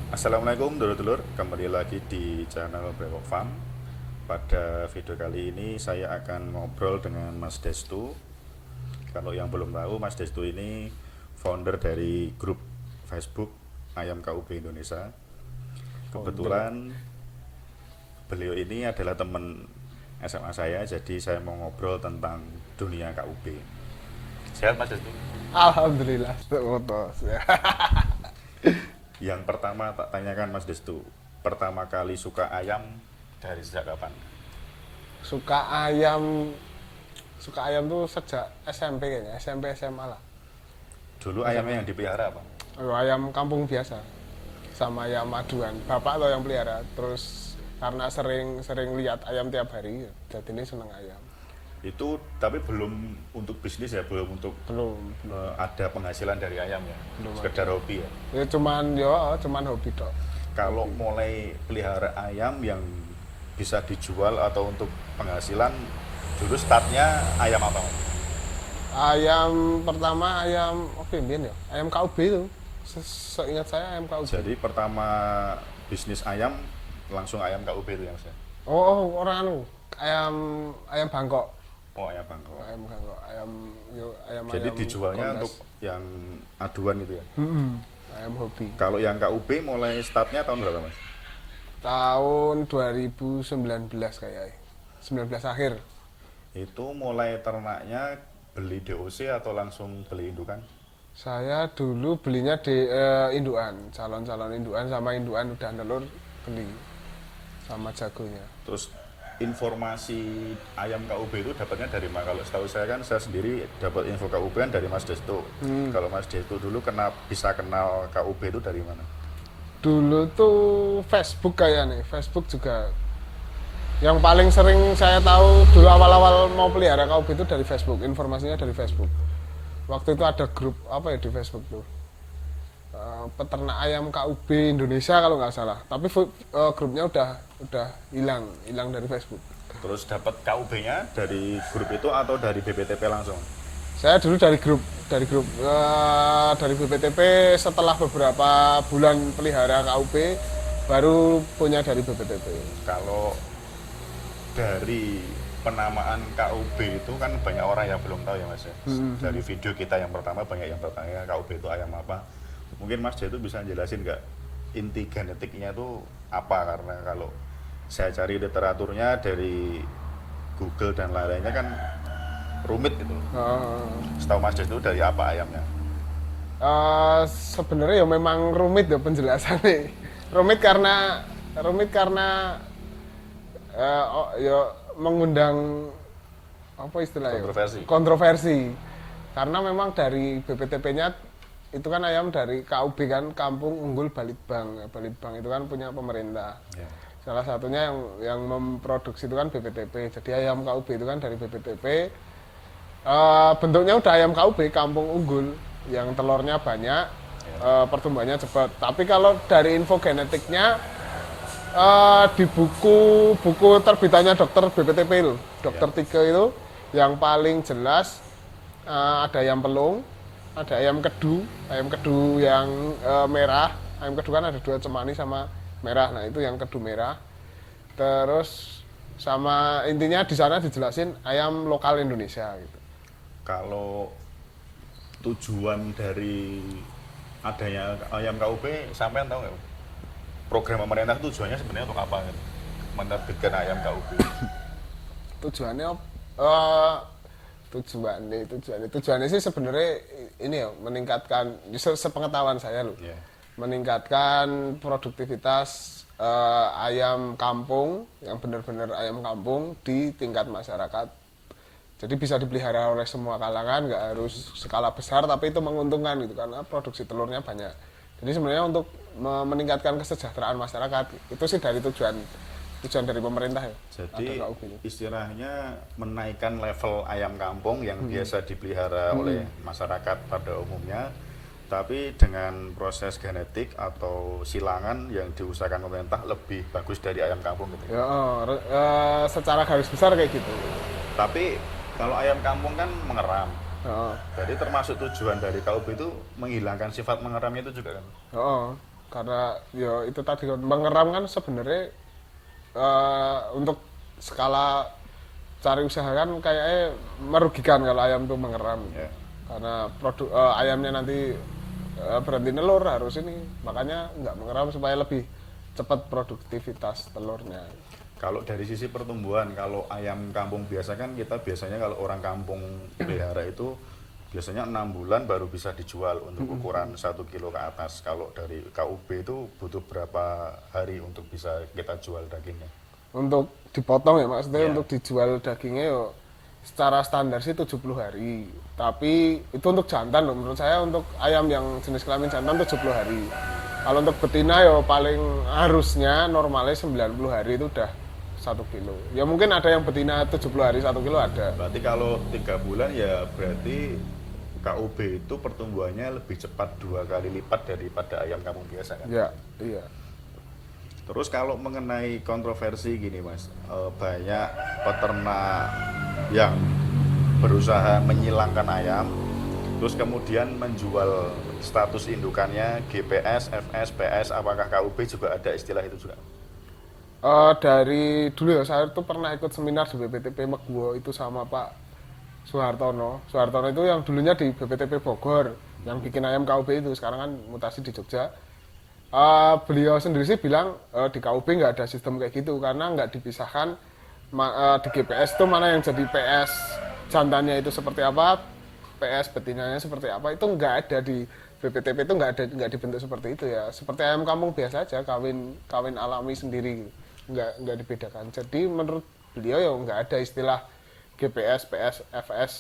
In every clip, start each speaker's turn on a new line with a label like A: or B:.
A: Assalamualaikum dulur-dulur, kembali lagi di channel Brewok Farm. Pada video kali ini saya akan ngobrol dengan Mas Destu. Kalau yang belum tahu, Mas Destu ini founder dari grup Facebook Ayam KUB Indonesia.
B: Founder.
A: Kebetulan beliau ini adalah teman SMA saya, jadi saya mau ngobrol tentang dunia KUB. Sehat Mas Destu?
B: Alhamdulillah, terus ya.
A: Yang pertama tak tanyakan Mas Destu, pertama kali suka ayam dari sejak kapan?
B: Suka ayam, suka ayam tuh sejak SMP kayaknya, SMP SMA lah.
A: Dulu ayamnya yang dipelihara apa?
B: Ayam kampung biasa, sama ayam aduan. Bapak tuh yang pelihara. Terus karena sering lihat ayam tiap hari, jadi ini seneng ayam.
A: Itu tapi belum untuk bisnis ya, belum untuk
B: Belum, belum,
A: ada penghasilan dari ayam ya,
B: belum
A: sekedar
B: ada.
A: hobi ya.
B: Cuman hobi dok.
A: Kalau mulai pelihara ayam yang bisa dijual atau untuk penghasilan, dulu startnya ayam apa Mas?
B: Ayam pertama ayam apa ya? Ayam KUB itu. Seingat saya ayam KUB.
A: Jadi pertama bisnis ayam langsung ayam KUB itu yang saya.
B: Orang anu, ayam ayam Bangkok.
A: Oh ayam Bangkok.
B: Ayam Bangkok, ayam
A: Jadi
B: ayam
A: dijualnya
B: kondas.
A: untuk yang aduan itu ya.
B: Ayam hobi.
A: Kalau yang KUB mulai startnya tahun berapa Mas?
B: Tahun 2019 kayaknya. 19 akhir.
A: Itu mulai ternaknya beli DOC atau langsung beli indukan?
B: Saya dulu belinya di induan, calon-calon induan sama induan udah nelur beli sama jagonya.
A: Terus informasi ayam KUB itu dapatnya dari mana? Kalau setahu saya kan saya sendiri dapat info KUB kan dari Mas Desto. Kalau Mas Desto dulu bisa kenal KUB itu dari mana?
B: Dulu tuh Facebook kayaknya nih, Facebook juga yang paling sering saya tahu dulu awal-awal mau pelihara KUB itu dari Facebook, informasinya dari Facebook. Waktu itu ada grup apa ya di Facebook tuh, peternak ayam KUB Indonesia kalau nggak salah. Tapi grupnya udah hilang dari Facebook.
A: Terus dapat KUB-nya dari grup itu atau dari BPTP langsung?
B: Saya dulu dari BPTP, setelah beberapa bulan pelihara KUB baru punya dari BPTP.
A: Kalau dari penamaan KUB itu kan banyak orang yang belum tahu ya Mas ya. Dari video kita yang pertama banyak yang bertanya KUB itu ayam apa. Mungkin Mas Desto bisa jelasin nggak inti genetiknya itu apa? Karena kalau saya cari literaturnya dari Google dan lain-lainnya kan rumit gitu. Setahu Mas Desto dari apa ayamnya?
B: Sebenarnya ya memang rumit ya penjelasannya. Rumit karena ya mengundang apa istilahnya?
A: Kontroversi.
B: Kontroversi. Karena memang dari BPTP-nya itu kan ayam dari KUB kan, Kampung Unggul Balitbang. Balitbang itu kan punya pemerintah.
A: Ya.
B: Salah satunya yang memproduksi itu kan BPTP. Jadi ayam KUB itu kan dari BPTP. Bentuknya udah ayam KUB, Kampung Unggul, yang telurnya banyak, pertumbuhannya cepat. Tapi kalau dari info genetiknya, di buku terbitannya dokter BPTP itu, dokter Tiga itu, yang paling jelas ada ayam pelung, ada ayam kedu yang merah. Ayam kedu kan ada dua, cemani sama merah. Nah itu yang kedu merah. Terus sama intinya di sana dijelasin ayam lokal Indonesia gitu.
A: Kalau tujuan dari adanya ayam KUB sampean tahu nggak? Program pemerintah tujuannya sebenarnya untuk apa gitu? Menerbitkan ayam KUB.
B: Tujuannya eh tujuannya sih sebenarnya ini ya, meningkatkan, sepengetahuan saya loh,
A: Ya.
B: meningkatkan produktivitas ayam kampung yang benar-benar ayam kampung di tingkat masyarakat. Jadi bisa dipelihara oleh semua kalangan, nggak harus skala besar, tapi itu menguntungkan gitu karena produksi telurnya banyak. Jadi sebenarnya untuk meningkatkan kesejahteraan masyarakat itu sih dari tujuan dari pemerintah ya.
A: Jadi
B: Ada KUB ini.
A: istilahnya menaikkan level ayam kampung yang biasa dipelihara oleh masyarakat pada umumnya, tapi dengan proses genetik atau silangan yang diusahakan pemerintah lebih bagus dari ayam kampung gitu.
B: Ya, secara garis besar kayak gitu.
A: Tapi kalau ayam kampung kan mengeram.
B: Oh,
A: Jadi termasuk tujuan dari KUB itu menghilangkan sifat mengeramnya itu juga kan.
B: oh. karena ya itu tadi kan mengeram kan sebenarnya untuk skala cari usaha kan kayaknya merugikan kalau ayam tuh mengeram.
A: Ya.
B: Karena produk ayamnya nanti berhenti nelur harus ini, makanya nggak mengeram supaya lebih cepat produktivitas telurnya.
A: Kalau dari sisi pertumbuhan, kalau ayam kampung biasa kan kita biasanya kalau orang kampung pelihara itu biasanya 6 bulan baru bisa dijual untuk ukuran 1 kilo ke atas. Kalau dari KUB itu butuh berapa hari untuk bisa kita jual dagingnya?
B: Untuk dipotong ya maksudnya
A: Iya.
B: untuk dijual dagingnya yo secara standar sih 70 hari. Tapi itu untuk jantan loh, menurut saya untuk ayam yang jenis kelamin jantan 70 hari. Kalau untuk betina yo paling harusnya normalnya 90 hari itu udah 1 kilo. Ya mungkin ada yang betina 70 hari 1 kilo ada.
A: Berarti kalau 3 bulan ya berarti KUB itu pertumbuhannya lebih cepat 2 kali lipat daripada ayam kampung biasa kan?
B: Ya, iya.
A: Terus kalau mengenai kontroversi gini Mas, banyak peternak yang berusaha menyilangkan ayam, terus kemudian menjual status indukannya GPS, FS, PS, apakah KUB juga ada istilah itu juga?
B: Dari dulu ya saya tuh pernah ikut seminar di BPTP Megwo itu sama Pak Soehartono. Soehartono itu yang dulunya di BPTP Bogor, yang bikin ayam KUB itu, sekarang kan mutasi di Jogja. Beliau sendiri sih bilang di KUB nggak ada sistem kayak gitu karena nggak dipisahkan di GPS itu mana yang jadi PS jantannya itu seperti apa, PS betinanya seperti apa, itu nggak ada di BPTP, itu nggak dibentuk seperti itu ya, seperti ayam kampung biasa aja, kawin alami sendiri, nggak dibedakan. Jadi menurut beliau ya nggak ada istilah GPS, PS, FS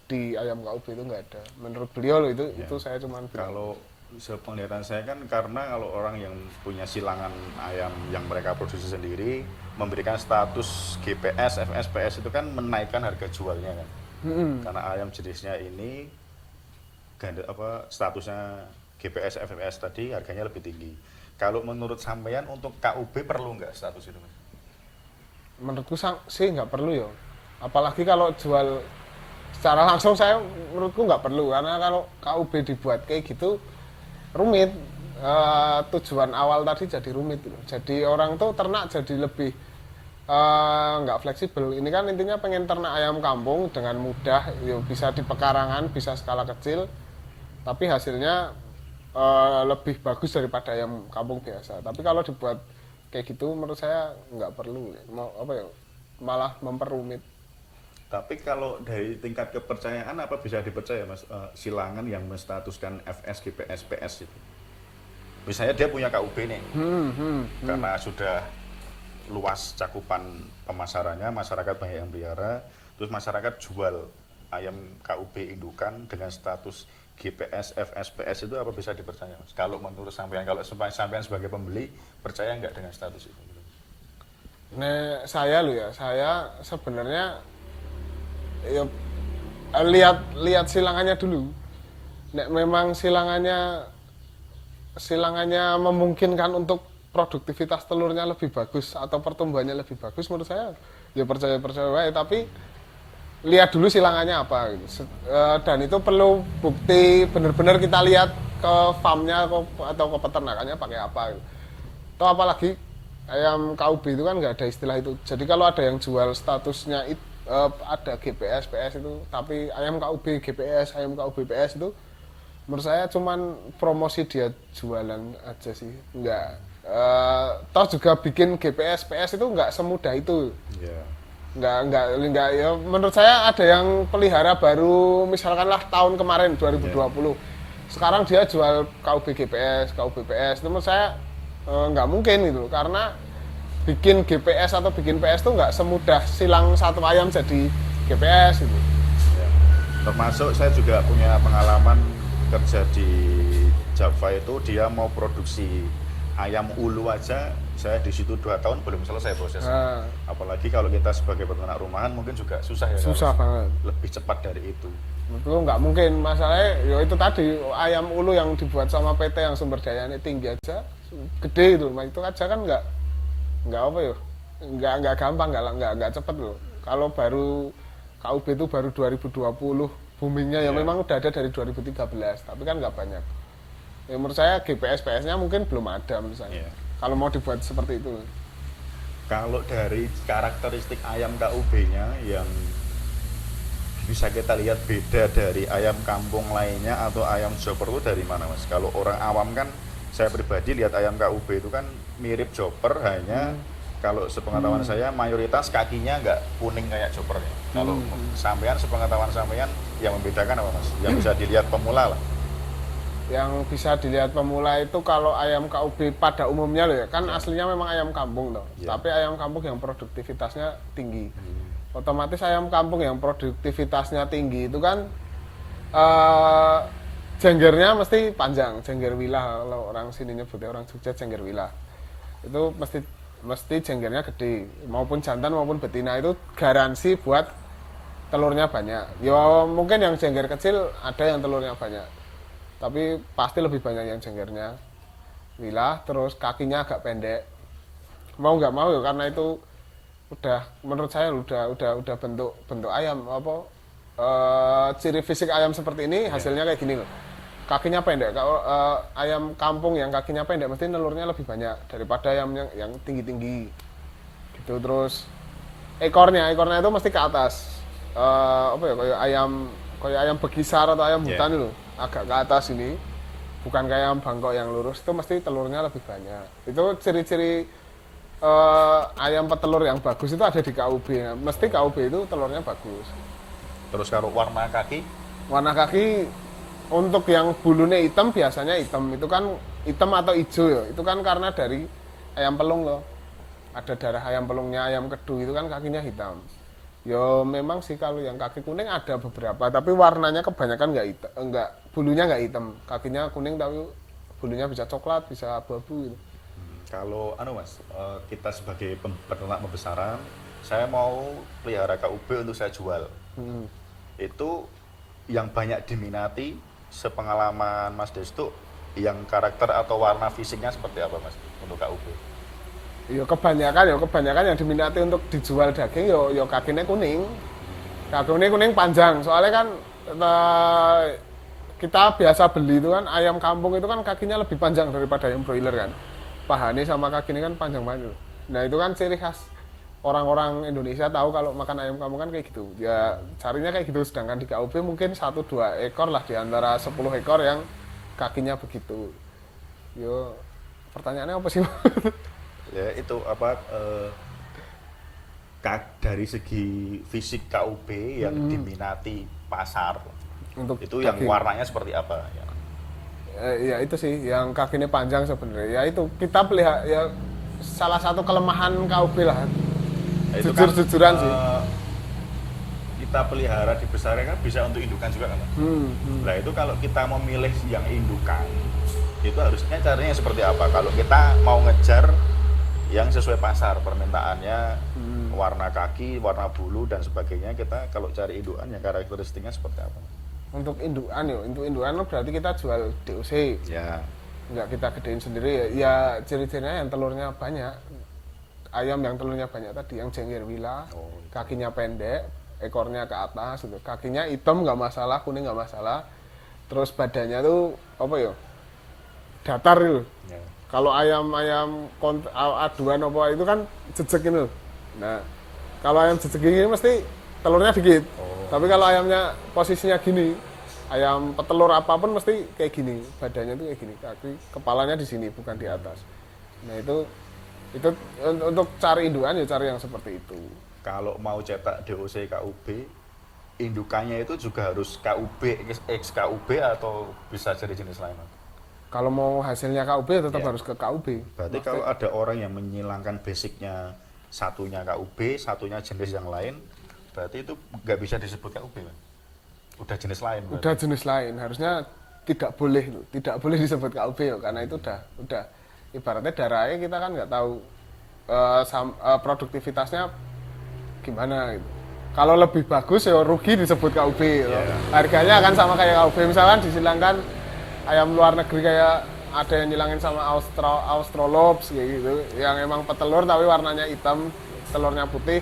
B: di ayam KUB itu nggak ada. Menurut beliau loh itu saya cuman bilang.
A: Kalau sepenglihatan saya kan karena kalau orang yang punya silangan ayam yang mereka produksi sendiri memberikan status GPS, FS, PS itu kan menaikkan harga jualnya kan. Karena ayam jenisnya ini statusnya GPS, FS tadi harganya lebih tinggi. Kalau menurut sampean untuk KUB perlu nggak status itu Mas?
B: Menurutku sih nggak perlu ya. Apalagi kalau jual secara langsung saya menurutku nggak perlu karena kalau KUB dibuat kayak gitu rumit. Tujuan awal tadi jadi rumit. Jadi orang tuh ternak jadi lebih nggak fleksibel. Ini kan intinya pengen ternak ayam kampung dengan mudah, ya bisa di pekarangan, bisa skala kecil, tapi hasilnya lebih bagus daripada ayam kampung biasa. Tapi kalau dibuat kayak gitu menurut saya nggak perlu, malah memperumit.
A: Tapi kalau dari tingkat kepercayaan apa bisa dipercaya Mas, silangan yang menstatuskan FS, GPS, PS itu? Misalnya dia punya KUB nih, karena sudah luas cakupan pemasarannya, masyarakat banyak yang pelihara, terus masyarakat jual ayam KUB indukan dengan status GPS, FS, PS itu apa bisa dipercaya Mas? Kalau menurut sampean, kalau sampean sebagai pembeli, percaya nggak dengan status itu?
B: Nah, saya sebenarnya ya lihat silangannya dulu. Nek memang silangannya memungkinkan untuk produktivitas telurnya lebih bagus atau pertumbuhannya lebih bagus, menurut saya ya percaya wae, tapi lihat dulu silangannya apa gitu. Dan itu perlu bukti benar-benar kita lihat ke farmnya atau ke peternakannya pakai apa gitu. Atau apalagi ayam KUB itu kan nggak ada istilah itu. Jadi kalau ada yang jual statusnya ada GPS, PS itu, tapi ayam KUB GPS, ayam KUB PS itu menurut saya cuman promosi dia jualan aja sih. Nggak toh juga bikin GPS, PS itu nggak semudah itu.
A: Yeah.
B: Nggak ya, menurut saya ada yang pelihara baru misalkanlah tahun kemarin 2020. Sekarang dia jual KUB GPS, KUB PS, itu menurut saya nggak mungkin itu, karena bikin GPS atau bikin PS itu nggak semudah silang satu ayam jadi GPS itu.
A: Ya. Termasuk saya juga punya pengalaman kerja di Java itu, dia mau produksi ayam ulu aja, saya di situ 2 tahun belum selesai prosesnya. Apalagi kalau kita sebagai peternak rumahan mungkin juga susah ya.
B: Susah banget.
A: Lebih cepat dari itu.
B: Itu nggak mungkin, masalahnya ya itu tadi ayam ulu yang dibuat sama PT yang sumber dayanya tinggi aja, gede itu, itu aja kan nggak apa ya, nggak gampang, nggak cepet loh. Kalau baru KUB itu baru 2020 boomingnya ya, memang udah ada dari 2013, tapi kan nggak banyak. Ya menurut saya GPS PS-nya mungkin belum ada menurut saya.
A: Iya.
B: Kalau mau dibuat seperti itu.
A: Kalau dari karakteristik ayam KUB-nya yang bisa kita lihat beda dari ayam kampung lainnya atau ayam chopper itu dari mana mas? Kalau orang awam kan, saya pribadi lihat ayam KUB itu kan mirip chopper, hanya kalau sepengetahuan saya mayoritas kakinya nggak kuning kayak chopper ya. Kalau sampean sepengetahuan sampean yang membedakan apa mas? Yang bisa dilihat pemula lah.
B: Yang bisa dilihat pemula itu kalau ayam KUB pada umumnya loh ya, kan aslinya memang ayam kampung loh.
A: Ya.
B: Tapi ayam kampung yang produktivitasnya tinggi. Otomatis ayam kampung yang produktivitasnya tinggi itu kan jenggernya mesti panjang, jengger wilah kalau orang sini nyebutnya, orang Jogja jengger wilah. Itu mesti jenggernya gede, maupun jantan maupun betina itu garansi buat telurnya banyak. Ya mungkin yang jengger kecil ada yang telurnya banyak, tapi pasti lebih banyak yang jenggernya wilah, terus kakinya agak pendek. Mau nggak mau ya, karena itu udah menurut saya udah bentuk ayam apa ciri fisik ayam seperti ini, hasilnya kayak gini loh. Kakinya pendek. Kalau ayam kampung yang kakinya pendek mesti telurnya lebih banyak daripada ayam yang tinggi-tinggi gitu. Terus ekornya itu mesti ke atas. Apa ya, kayak ayam bekisar atau ayam hutan itu agak ke atas ini, bukan kayak ayam Bangkok yang lurus. Itu mesti telurnya lebih banyak. Itu ciri-ciri ayam petelur yang bagus itu ada di KUB. Mesti KUB itu telurnya bagus.
A: Terus kalau warna kaki?
B: Warna kaki untuk yang bulunya hitam biasanya hitam. Itu kan hitam atau hijau ya. Itu kan karena dari ayam pelung loh. Ada darah ayam pelungnya, ayam kedu itu kan kakinya hitam. Ya memang sih kalau yang kaki kuning ada beberapa, tapi warnanya kebanyakan bulunya nggak hitam. Kakinya kuning tapi bulunya bisa coklat, bisa abu-abu gitu.
A: Kalau mas, kita sebagai peternak pembesaran, saya mau pelihara KUB untuk saya jual. Itu yang banyak diminati, sepengalaman Mas Destu, yang karakter atau warna fisiknya seperti apa mas untuk KUB?
B: Ya kebanyakan yang diminati untuk dijual daging yo kakinya kuning. Kakinya kuning panjang. Soalnya kan kita biasa beli itu kan ayam kampung itu kan kakinya lebih panjang daripada ayam broiler kan. Pahanya sama kaki ini kan panjang banget. Nah itu kan ciri khas orang-orang Indonesia, tahu kalau makan ayam kampung kan kayak gitu. Ya carinya kayak gitu, sedangkan di KUB mungkin 1-2 ekor lah di antara 10 ekor yang kakinya begitu. Yo pertanyaannya apa sih?
A: Ya itu apa, dari segi fisik KUB yang diminati pasar
B: Untuk
A: itu yang
B: daging.
A: warnanya seperti apa ya?
B: Ya itu sih yang kakinya panjang sebenarnya. Ya itu kita pelihara ya, salah satu kelemahan KUB lah.
A: Itu
B: Jujur-jujuran sih.
A: Kita pelihara dibesarkan kan bisa untuk indukan juga kan? Nah itu kalau kita memilih yang indukan, itu harusnya caranya seperti apa? Kalau kita mau ngejar yang sesuai pasar permintaannya, warna kaki, warna bulu dan sebagainya, kita kalau cari indukan yang karakteristiknya seperti apa?
B: Untuk indukan berarti kita jual DOC.
A: Ya.
B: Nggak kita gedein sendiri ya. Ya ciri-cirinya yang telurnya banyak. Ayam yang telurnya banyak tadi, yang jengger wilah, kakinya pendek, ekornya ke atas, gitu. Kakinya hitam nggak masalah, kuning nggak masalah. Terus badannya tuh apa ya? Datar gitu.
A: Ya.
B: Kalau ayam aduan apa itu kan jejek ini. Nah, kalau ayam jejek ini mesti telurnya dikit. Tapi kalau ayamnya posisinya gini, ayam petelur apapun mesti kayak gini, badannya tuh kayak gini, kaki kepalanya di sini bukan di atas. Nah itu untuk cari indukan ya cari yang seperti itu.
A: Kalau mau cetak DOC KUB, indukannya itu juga harus KUB X KUB atau bisa jadi jenis lain?
B: Kalau mau hasilnya KUB tetap
A: Ya.
B: harus ke KUB.
A: Berarti kalau ada orang yang menyilangkan basicnya, satunya KUB, satunya jenis yang lain, berarti itu nggak bisa disebut KUB kan? Udah jenis lain berarti.
B: Udah jenis lain, harusnya tidak boleh disebut KUB ya, karena itu udah ibaratnya darahnya kita kan nggak tahu produktivitasnya gimana gitu. Kalau lebih bagus ya rugi disebut KUB gitu. Harganya akan sama kayak KUB, misalkan disilangkan ayam luar negeri kayak ada yang nyilangin sama Australops kayak gitu, yang emang petelur tapi warnanya hitam, telurnya putih.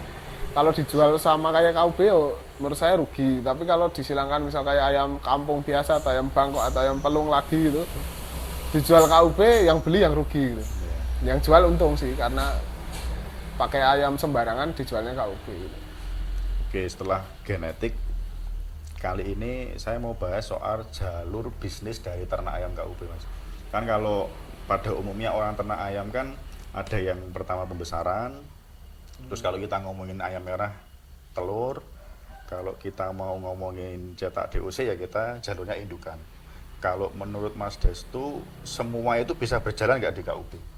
B: Kalau dijual sama kayak KUB ya menurut saya rugi. Tapi kalau disilangkan misal kayak ayam kampung biasa atau ayam Bangkok atau ayam pelung lagi gitu, dijual KUB, yang beli yang rugi gitu. Yang jual untung sih karena pakai ayam sembarangan dijualnya KUB gitu.
A: Oke, setelah genetik, kali ini saya mau bahas soal jalur bisnis dari ternak ayam KUB, Mas. Kan kalau pada umumnya orang ternak ayam kan ada yang pertama pembesaran, terus kalau kita ngomongin ayam merah, telur, kalau kita mau ngomongin cetak DOC ya kita jalurnya indukan. Kalau menurut Mas Destu, semua itu bisa berjalan nggak di KUB?